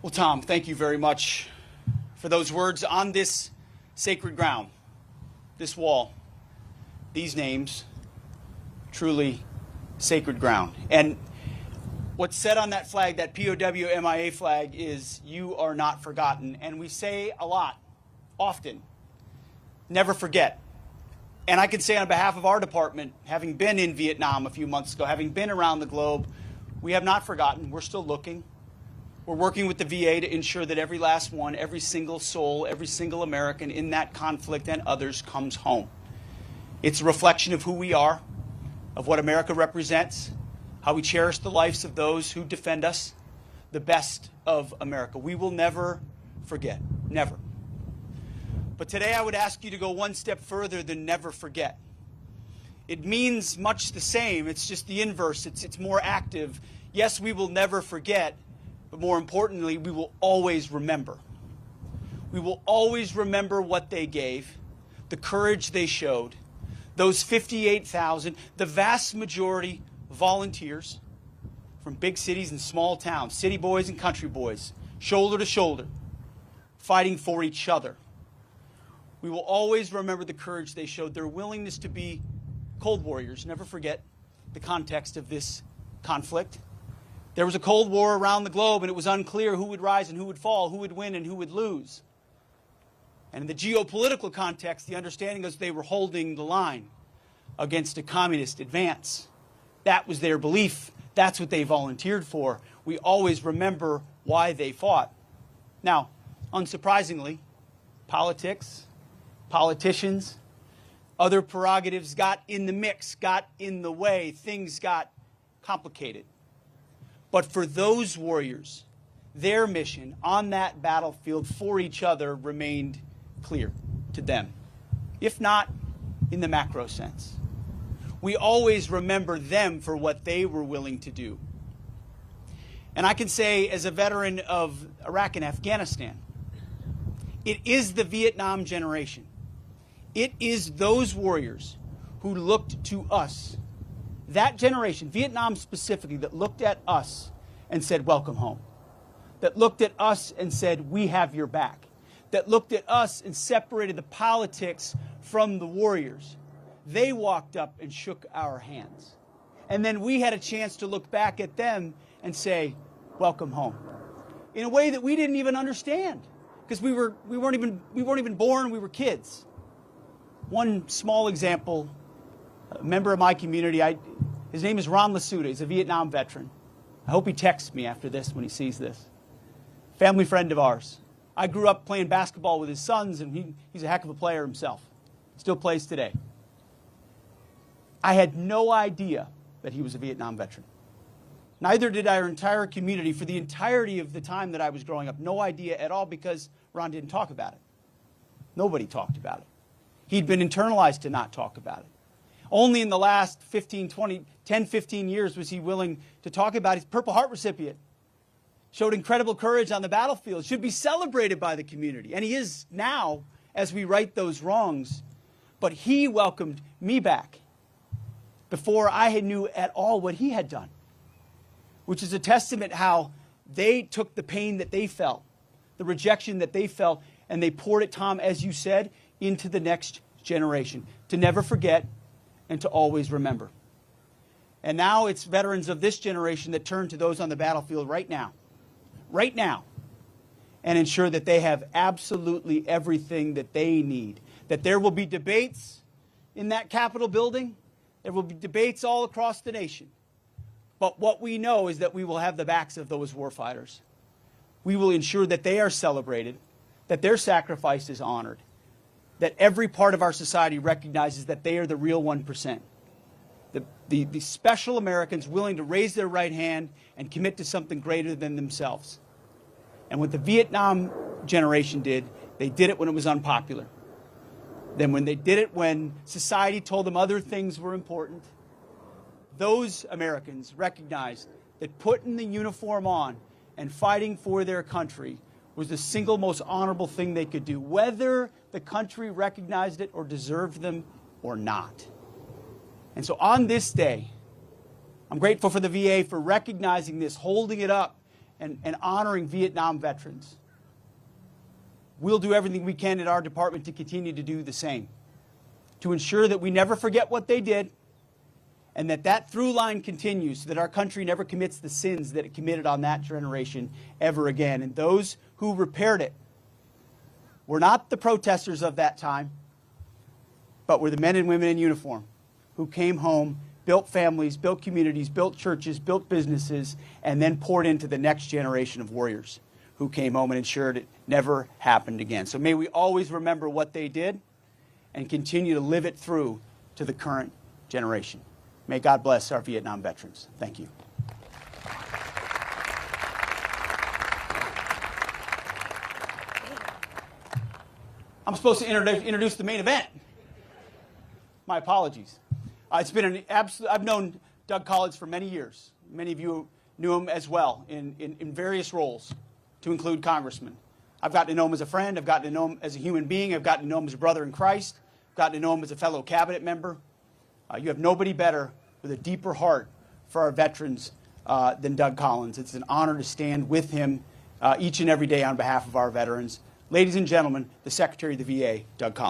Well, Tom, thank you very much for those words on this sacred ground, this wall, these names, truly sacred ground. And what's said on that flag, that POW MIA flag, is "You are not forgotten." And we say a lot, often, never forget. And I can say on behalf of our department, having been in Vietnam a few months ago, having been around the globe, we have not forgotten. We're still looking. We're working with the VA to ensure that every last one, every single soul, every single American in that conflict and others comes home. It's a reflection of who we are, of what America represents, how we cherish the lives of those who defend us, the best of America. We will never forget, never. But today I would ask you to go one step further than never forget. It means much the same. It's just the inverse. It's more active. Yes, we will never forget, but more importantly, we will always remember. We will always remember what they gave, the courage they showed, those 58,000, the vast majority volunteers from big cities and small towns, city boys and country boys, shoulder to shoulder, fighting for each other. We will always remember the courage they showed, their willingness to be cold warriors. Never forget the context of this conflict. There was a Cold War around the globe, and it was unclear who would rise and who would fall, who would win and who would lose. And in the geopolitical context, the understanding was they were holding the line against a communist advance. That was their belief. That's what they volunteered for. We always remember why they fought. Now, unsurprisingly, politics, politicians, other prerogatives got in the mix, got in the way. Things got complicated. But for those warriors, their mission on that battlefield for each other remained clear to them, if not in the macro sense. We always remember them for what they were willing to do. And I can say, as a veteran of Iraq and Afghanistan, it is the Vietnam generation. It is those warriors who looked to us, that generation, Vietnam specifically, that looked at us and said, welcome home. That looked at us and said, we have your back. That looked at us and separated the politics from the warriors. They walked up and shook our hands. And then we had a chance to look back at them and say, welcome home. In a way that we didn't even understand, because we weren't even born, we were kids. One small example, a member of my community, his name is Ron Lasuda. He's a Vietnam veteran. I hope he texts me after this when he sees this. Family friend of ours. I grew up playing basketball with his sons, and he's a heck of a player himself. Still plays today. I had no idea that he was a Vietnam veteran. Neither did our entire community for the entirety of the time that I was growing up. No idea at all, because Ron didn't talk about it. Nobody talked about it. He'd been internalized to not talk about it. Only in the last 10, 15 years was he willing to talk about it. He's a Purple Heart recipient. Showed incredible courage on the battlefield. Should be celebrated by the community. And he is now, as we right those wrongs. But he welcomed me back before I knew at all what he had done. Which is a testament how they took the pain that they felt, the rejection that they felt, and they poured it, Tom, as you said, into the next generation. To never forget and to always remember. And now it's veterans of this generation that turn to those on the battlefield right now, and ensure that they have absolutely everything that they need. That there will be debates in that Capitol building. There will be debates all across the nation. But what we know is that we will have the backs of those warfighters. We will ensure that they are celebrated, that their sacrifice is honored, that every part of our society recognizes that they are the real 1%. The special Americans willing to raise their right hand and commit to something greater than themselves. And what the Vietnam generation did, they did it when it was unpopular. Then when they did it when society told them other things were important, those Americans recognized that putting the uniform on and fighting for their country was the single most honorable thing they could do, whether the country recognized it or deserved them or not. And so on this day, I'm grateful for the VA for recognizing this, holding it up, and honoring Vietnam veterans. We'll do everything we can in our department to continue to do the same, to ensure that we never forget what they did, and that through line continues so that our country never commits the sins that it committed on that generation ever again. And those who repaired it were not the protesters of that time, but were the men and women in uniform who came home, built families, built communities, built churches, built businesses, and then poured into the next generation of warriors who came home and ensured it never happened again. So may we always remember what they did and continue to live it through to the current generation. May God bless our Vietnam veterans. Thank you. I'm supposed to introduce the main event. My apologies. It's been an absolute. I've known Doug Collins for many years. Many of you knew him as well in various roles, to include congressman. I've gotten to know him as a friend. I've gotten to know him as a human being. I've gotten to know him as a brother in Christ. I've gotten to know him as a fellow cabinet member. You have nobody better with a deeper heart for our veterans than Doug Collins. It's an honor to stand with him each and every day on behalf of our veterans. Ladies and gentlemen, the Secretary of the VA, Doug Collins.